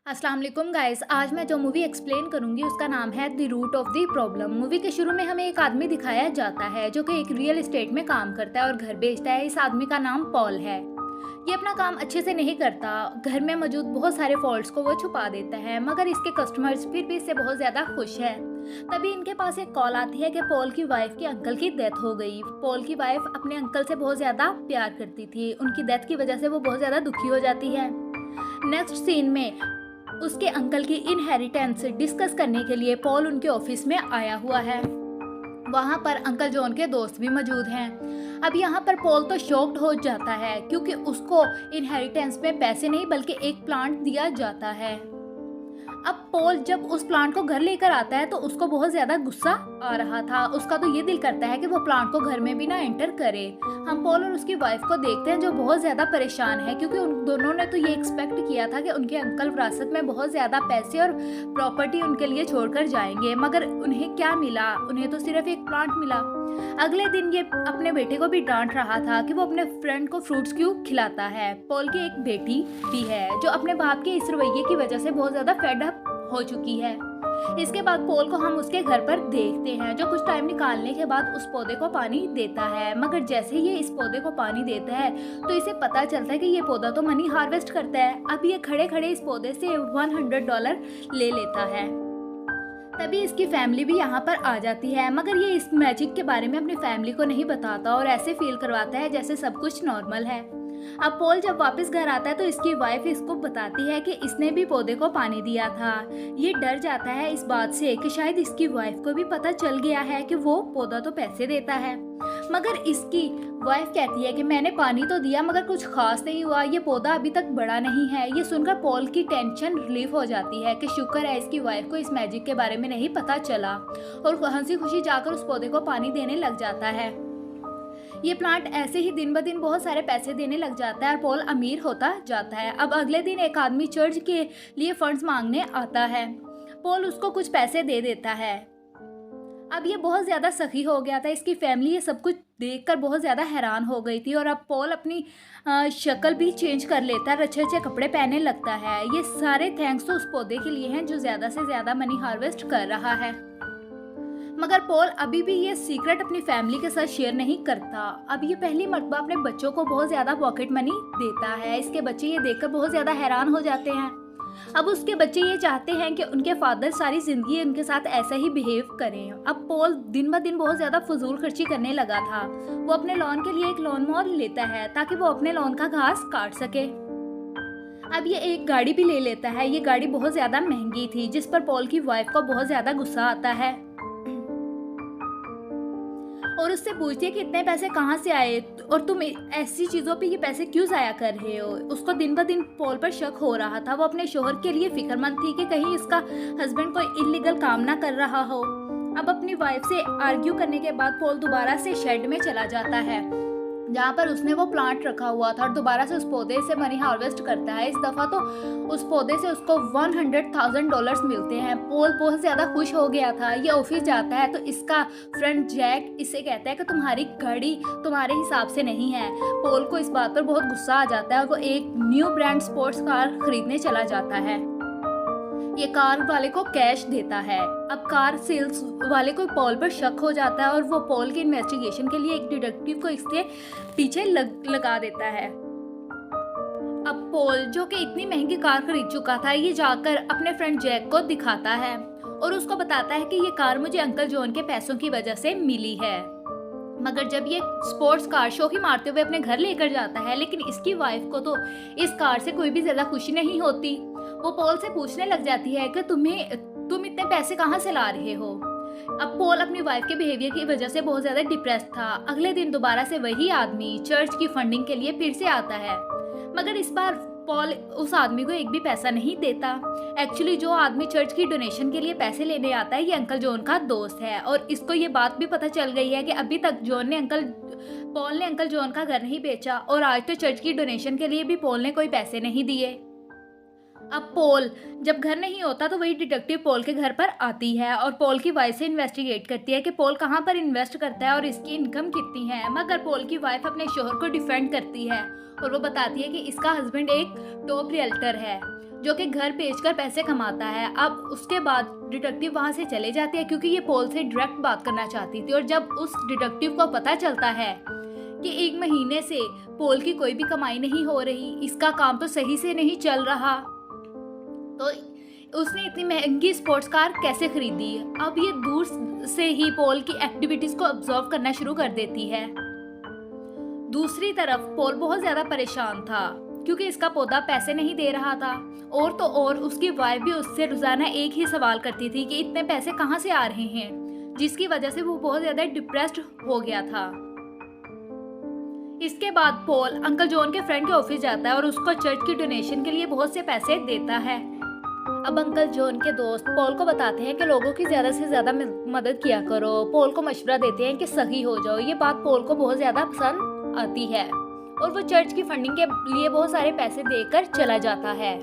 अस्सलाम वालेकुम गाइस। आज मैं जो मूवी एक्सप्लेन करूंगी उसका नाम है the root of the problem. Movie के शुरू में हमें एक आदमी दिखाया जाता है जो कि एक रियल एस्टेट में काम करता है और घर बेचता है। इस आदमी का नाम पॉल है। ये अपना काम अच्छे से नहीं करता, घर में मौजूद बहुत सारे फॉल्ट्स को वो छुपा देता है, मगर इसके कस्टमर्स फिर भी इससे बहुत ज़्यादा खुश है। तभी इनके पास एक कॉल आती है कि पॉल की वाइफ की अंकल की डेथ हो गई। पॉल की वाइफ अपने अंकल से बहुत ज़्यादा प्यार करती थी, उनकी डेथ की वजह से वो बहुत ज़्यादा दुखी हो जाती है। नेक्स्ट सीन में उसके अंकल की इनहेरिटेंस डिस्कस करने के लिए पॉल उनके ऑफिस में आया हुआ है। वहाँ पर अंकल जॉन के दोस्त भी मौजूद हैं। अब यहाँ पर पॉल तो शॉक्ड हो जाता है क्योंकि उसको इनहेरिटेंस में पैसे नहीं बल्कि एक प्लांट दिया जाता है। अब पॉल जब उस प्लांट को घर लेकर आता है तो उसको बहुत ज़्यादा गुस्सा आ रहा था। उसका तो ये दिल करता है कि वो प्लांट को घर में भी ना एंटर करे। हम पॉल और उसकी वाइफ को देखते हैं जो बहुत ज़्यादा परेशान है क्योंकि उन दोनों ने तो ये एक्सपेक्ट किया था कि उनके अंकल विरासत में बहुत ज़्यादा पैसे और प्रॉपर्टी उनके लिए छोड़कर जाएंगे, मगर उन्हें क्या मिला? उन्हें तो सिर्फ एक प्लांट मिला। अगले दिन ये अपने बेटे को भी डांट रहा था कि वो अपने फ्रेंड को फ्रूट्स क्यों खिलाता है। पॉल की एक बेटी भी है जो अपने बाप के इस रवैये की वजह से बहुत ज़्यादा फेड अप हो चुकी है। इसके बाद पॉल को हम उसके घर पर देखते हैं जो कुछ टाइम निकालने के बाद उस पौधे को पानी देता है, मगर जैसे ही ये इस पौधे को पानी देता है तो इसे पता चलता है कि ये पौधा तो मनी हार्वेस्ट करता है। अब ये खड़े खड़े इस पौधे से $100 ले लेता है। तभी इसकी फैमिली भी यहाँ पर आ जाती है, मगर ये इस मैजिक के बारे में अपनी फैमिली को नहीं बताता और ऐसे फील करवाता है जैसे सब कुछ नॉर्मल है। अब पॉल जब वापस घर आता है तो इसकी वाइफ इसको बताती है कि इसने भी पौधे को पानी दिया था। ये डर जाता है इस बात से कि शायद इसकी वाइफ को भी पता चल गया है कि वो पौधा तो पैसे देता है, मगर इसकी वाइफ कहती है कि मैंने पानी तो दिया मगर कुछ खास नहीं हुआ, ये पौधा अभी तक बड़ा नहीं है। ये सुनकर पॉल की टेंशन रिलीफ हो जाती है कि शुक्र है इसकी वाइफ को इस मैजिक के बारे में नहीं पता चला, और हंसी खुशी जाकर उस पौधे को पानी देने लग जाता है। ये प्लांट ऐसे ही दिन ब दिन बहुत सारे पैसे देने लग जाता है और पॉल अमीर होता जाता है। अब अगले दिन एक आदमी चर्च के लिए फंड्स मांगने आता है। पॉल उसको कुछ पैसे दे देता है। अब ये बहुत ज़्यादा सखी हो गया था। इसकी फैमिली ये सब कुछ देखकर बहुत ज़्यादा हैरान हो गई थी और अब पॉल अपनी शक्ल भी चेंज कर लेता है, अच्छे अच्छे कपड़े पहनने लगता है। ये सारे थैंक्स तो उस पौधे के लिए हैं जो ज़्यादा से ज़्यादा मनी हार्वेस्ट कर रहा है। मगर पॉल अभी भी ये सीक्रेट अपनी फैमिली के साथ शेयर नहीं करता। अब ये पहली मर्तबा अपने बच्चों को बहुत ज़्यादा पॉकेट मनी देता है। इसके बच्चे ये देखकर बहुत ज़्यादा हैरान हो जाते हैं। अब उसके बच्चे ये चाहते हैं कि उनके फादर सारी ज़िंदगी उनके साथ ऐसा ही बिहेव करें। अब पॉल दिन ब दिन बहुत ज़्यादा फजूल खर्ची करने लगा था। वो अपने लॉन के लिए एक लॉन मोवर लेता है ताकि वो अपने लॉन का घास काट सके। अब ये एक गाड़ी भी ले लेता है। ये गाड़ी बहुत ज़्यादा महंगी थी जिस पर पॉल की वाइफ को बहुत ज़्यादा गुस्सा आता है और उससे पूछती है कि इतने पैसे कहाँ से आए और तुम ऐसी चीज़ों पे ये पैसे क्यों ज़ाया कर रहे हो। उसको दिन ब दिन पॉल पर शक हो रहा था। वो अपने शोहर के लिए फिक्रमंद थी कि कहीं इसका हस्बैंड कोई इलीगल काम ना कर रहा हो। अब अपनी वाइफ से आर्ग्यू करने के बाद पॉल दोबारा से शेड में चला जाता है जहाँ पर उसने वो प्लांट रखा हुआ था और दोबारा से उस पौधे से मनी हार्वेस्ट करता है। इस दफ़ा तो उस पौधे से उसको $100,000 मिलते हैं। पॉल बहुत ज़्यादा खुश हो गया था। ये ऑफिस जाता है तो इसका फ्रेंड जैक इसे कहता है कि तुम्हारी गाड़ी तुम्हारे हिसाब से नहीं है। पॉल को इस बात पर बहुत गुस्सा आ जाता है और वो एक न्यू ब्रांड स्पोर्ट्स कार खरीदने चला जाता है। ये कार वाले को कैश देता है। अब कार सेल्स वाले को पॉल पर शक हो जाता है और वो पॉल की इन्वेस्टिगेशन के लिए एक डिटेक्टिव को इसके पीछे लगा देता है। अब पॉल जो कि इतनी महंगी कार खरीद चुका था ये जाकर अपने फ्रेंड जैक को दिखाता है और उसको बताता है कि ये कार मुझे अंकल जॉन के पैसों की वजह से मिली है। मगर जब ये स्पोर्ट्स कार शो ही मारते हुए अपने घर लेकर जाता है, लेकिन इसकी वाइफ को तो इस कार से कोई भी ज़्यादा खुशी नहीं होती। वो पॉल से पूछने लग जाती है कि तुम इतने पैसे कहाँ से ला रहे हो। अब पॉल अपनी वाइफ के बिहेवियर की वजह से बहुत ज़्यादा डिप्रेस था। अगले दिन दोबारा से वही आदमी चर्च की फंडिंग के लिए फिर से आता है, मगर इस बार पॉल उस आदमी को एक भी पैसा नहीं देता। एक्चुअली जो आदमी चर्च की डोनेशन के लिए पैसे लेने आता है ये अंकल जॉन का दोस्त है और इसको ये बात भी पता चल गई है कि अभी तक पॉल ने अंकल जॉन का घर नहीं बेचा और आज तो चर्च की डोनेशन के लिए भी पॉल ने कोई पैसे नहीं दिए। अब पॉल जब घर नहीं होता तो वही डिटेक्टिव पॉल के घर पर आती है और पॉल की वाइफ से इन्वेस्टिगेट करती है कि पॉल कहाँ पर इन्वेस्ट करता है और इसकी इनकम कितनी है। मगर पॉल की वाइफ अपने शोहर को डिफेंड करती है और वो बताती है कि इसका हस्बैंड एक टॉप रियल्टर है जो कि घर बेचकर पैसे कमाता है। अब उसके बाद डिटेक्टिव वहाँ से चले जाते हैं क्योंकि ये पॉल से डायरेक्ट बात करना चाहती थी। और जब उस डिटेक्टिव को पता चलता है कि 1 महीने से पॉल की कोई भी कमाई नहीं हो रही, इसका काम तो सही से नहीं चल रहा, तो उसने इतनी महंगी स्पोर्ट्स कार कैसे खरीदी। अब ये दूर से ही पॉल की एक्टिविटीज को ऑब्जर्व करना शुरू कर देती है। दूसरी तरफ पॉल बहुत ज्यादा परेशान था क्योंकि इसका पौधा पैसे नहीं दे रहा था। और तो और उसकी वाइफ भी उससे रोजाना एक ही सवाल करती थी कि इतने पैसे कहाँ से आ रहे हैं, जिसकी वजह से वो बहुत ज्यादा डिप्रेस्ड हो गया था। इसके बाद पॉल अंकल जॉन के फ्रेंड के ऑफिस जाता है और उसको चर्च की डोनेशन के लिए बहुत से पैसे देता है। अब अंकल जॉन के दोस्त पॉल को बताते हैं कि लोगों की ज्यादा से ज्यादा मदद किया करो। पॉल को मशवरा देते हैं कि सही हो जाओ। ये बात पॉल को बहुत ज्यादा पसंद आती है और वो चर्च की फंडिंग के लिए बहुत सारे पैसे देकर चला जाता है।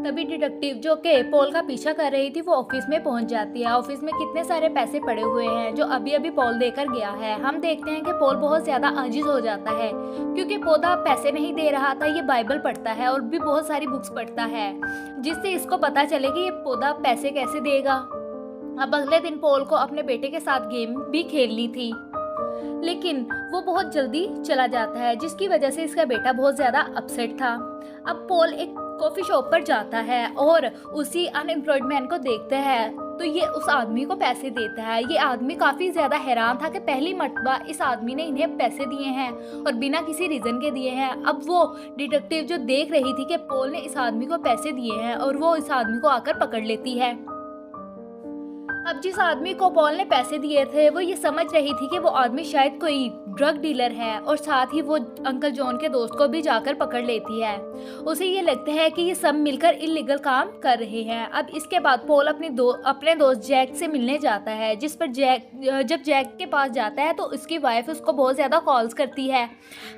तभी डिटेक्टिव जो कि पॉल का पीछा कर रही थी वो ऑफिस में पहुंच जाती है। ऑफिस में कितने सारे पैसे पड़े हुए हैं जो अभी अभी पॉल देकर गया है। हम देखते हैं कि पॉल बहुत ज्यादा आजिज हो जाता है क्योंकि पौधा पैसे नहीं दे रहा था। ये बाइबल पढ़ता है और भी बहुत सारी बुक्स पढ़ता है जिससे इसको पता चले कि ये पौधा पैसे कैसे देगा। अब अगले दिन पॉल को अपने बेटे के साथ गेम भी खेलनी थी, लेकिन वो बहुत जल्दी चला जाता है जिसकी वजह से इसका बेटा बहुत ज्यादा अपसेट था। अब पॉल एक कॉफी शॉप पर जाता है और उसी अनएम्प्लॉयड मैन को देखता है तो ये उस आदमी को पैसे देता है। ये आदमी काफी ज्यादा हैरान था कि पहली मर्तबा इस आदमी ने इन्हें पैसे दिए हैं और बिना किसी रीजन के दिए हैं। अब वो डिटेक्टिव जो देख रही थी कि पॉल ने इस आदमी को पैसे दिए हैं और वो इस आदमी को आकर पकड़ लेती है। अब जिस आदमी को पॉल ने पैसे दिए थे वो ये समझ रही थी कि वो आदमी शायद कोई ड्रग डीलर है और साथ ही वो अंकल जॉन के दोस्त को भी जाकर पकड़ लेती है। उसे ये लगता है कि ये सब मिलकर इल्लीगल काम कर रहे हैं। अब इसके बाद पॉल अपने दोस्त जैक से मिलने जाता है, जिस पर जब जैक के पास जाता है तो उसकी वाइफ उसको बहुत ज़्यादा कॉल्स करती है,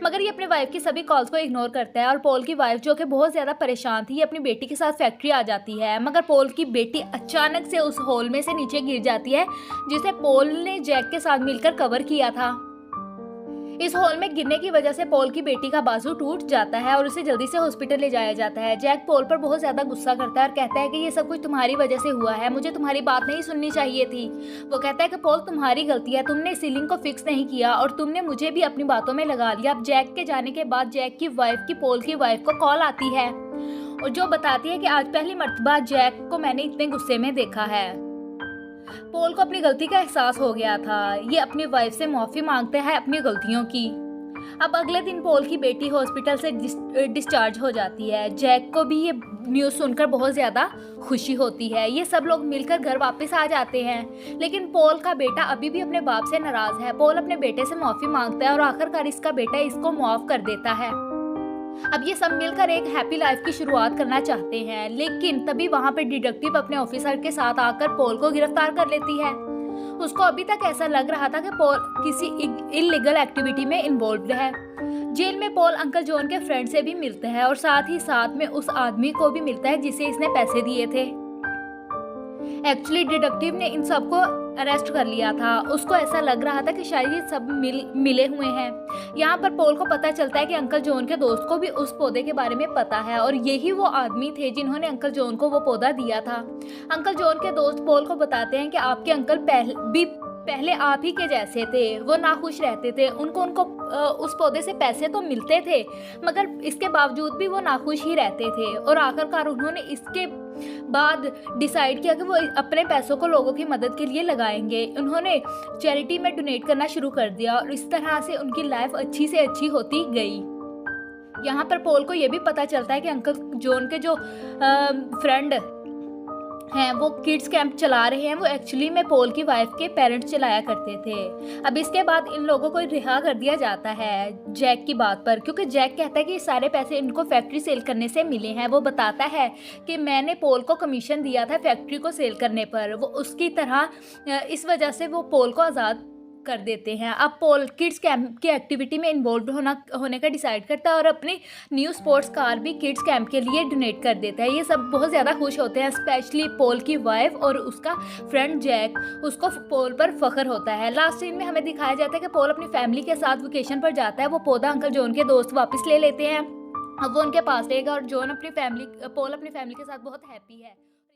मगर ये अपने वाइफ की सभी कॉल्स को इग्नोर करता है। और पॉल की वाइफ जो कि बहुत ज़्यादा परेशान थी, ये अपनी बेटी के साथ फैक्ट्री आ जाती है, मगर पॉल की बेटी अचानक से उस हॉल में से नीचे गिर जाती है जिसे पॉल ने जैक के साथ मिलकर कवर किया था। इस हॉल में गिरने की वजह से पॉल की बेटी का बाजू टूट जाता है और उसे जल्दी से हॉस्पिटल ले जाया जाता है। जैक पॉल पर बहुत ज्यादा गुस्सा करता है और कहता है कि ये सब कुछ तुम्हारी वजह से हुआ है, मुझे तुम्हारी बात नहीं सुननी चाहिए थी। वो कहता है कि पॉल तुम्हारी गलती है, तुमने सीलिंग को फिक्स नहीं किया और तुमने मुझे भी अपनी बातों में लगा लिया। अब जैक के जाने के बाद जैक की वाइफ की पॉल की वाइफ को कॉल आती है और जो बताती है कि आज पहली मर्तबा जैक को मैंने इतने गुस्से में देखा है। पॉल को अपनी गलती का एहसास हो गया था। ये अपनी वाइफ से माफी मांगता है अपनी गलतियों की। अब अगले दिन पॉल की बेटी हॉस्पिटल से डिस्चार्ज हो जाती है। जैक को भी ये न्यूज़ सुनकर बहुत ज़्यादा खुशी होती है। ये सब लोग मिलकर घर वापस आ जाते हैं, लेकिन पॉल का बेटा अभी भी अपने बाप से नाराज़ है। पॉल अपने बेटे से माफ़ी मांगता है और आखिरकार इसका बेटा इसको माफ़ कर देता है। अब ये सब मिलकर एक हैप्पी लाइफ की शुरुआत करना चाहते हैं, लेकिन तभी वहाँ पे डिटेक्टिव अपने ऑफिसर के साथ आकर पॉल को गिरफ्तार कर लेती है। उसको अभी तक ऐसा लग रहा था कि पॉल किसी इल्लीगल एक्टिविटी में इन्वॉल्व है। जेल में पॉल अंकल जॉन के फ्रेंड से भी मिलता है और साथ ही साथ में उस आदमी को भी मिलता है जिसे इसने पैसे दिए थे। एक्चुअली डिटेक्टिव ने इन सबको अरेस्ट कर लिया था। उसको ऐसा लग रहा था कि शायद ये सब मिले हुए हैं। यहाँ पर पॉल को पता चलता है कि अंकल जॉन के दोस्त को भी उस पौधे के बारे में पता है और यही वो आदमी थे जिन्होंने अंकल जॉन को वो पौधा दिया था। अंकल जॉन के दोस्त पॉल को बताते हैं कि आपके अंकल पहले आप ही के जैसे थे, वो नाखुश रहते थे, उनको उस पौधे से पैसे तो मिलते थे मगर इसके बावजूद भी वो नाखुश ही रहते थे। और आखिरकार उन्होंने इसके बाद डिसाइड किया कि वो अपने पैसों को लोगों की मदद के लिए लगाएंगे। उन्होंने चैरिटी में डोनेट करना शुरू कर दिया और इस तरह से उनकी लाइफ अच्छी से अच्छी होती गई। यहाँ पर पॉल को ये भी पता चलता है कि अंकल जॉन के जो फ्रेंड हैं वो किड्स कैंप चला रहे हैं, वो एक्चुअली में पॉल की वाइफ के पेरेंट्स चलाया करते थे। अब इसके बाद इन लोगों को रिहा कर दिया जाता है जैक की बात पर, क्योंकि जैक कहता है कि सारे पैसे इनको फैक्ट्री सेल करने से मिले हैं। वो बताता है कि मैंने पॉल को कमीशन दिया था फैक्ट्री को सेल करने पर। वो उसकी तरह इस वजह से वो पॉल को आज़ाद कर देते हैं। अब पॉल किड्स कैंप की एक्टिविटी में इन्वॉल्व होने का डिसाइड करता है और अपनी न्यू स्पोर्ट्स कार भी किड्स कैंप के लिए डोनेट कर देता है। ये सब बहुत ज़्यादा खुश होते हैं, स्पेशली पॉल की वाइफ और उसका फ्रेंड जैक। उसको पॉल पर फख्र होता है। लास्ट सीन में हमें दिखाया जाता है कि पॉल अपनी फैमिली के साथ वेकेशन पर जाता है। वो पौधा अंकल जॉन के दोस्त वापस ले लेते हैं अब वो उनके पास रहेगा और जॉन अपनी फैमिली पॉल अपनी फैमिली के साथ बहुत हैप्पी है।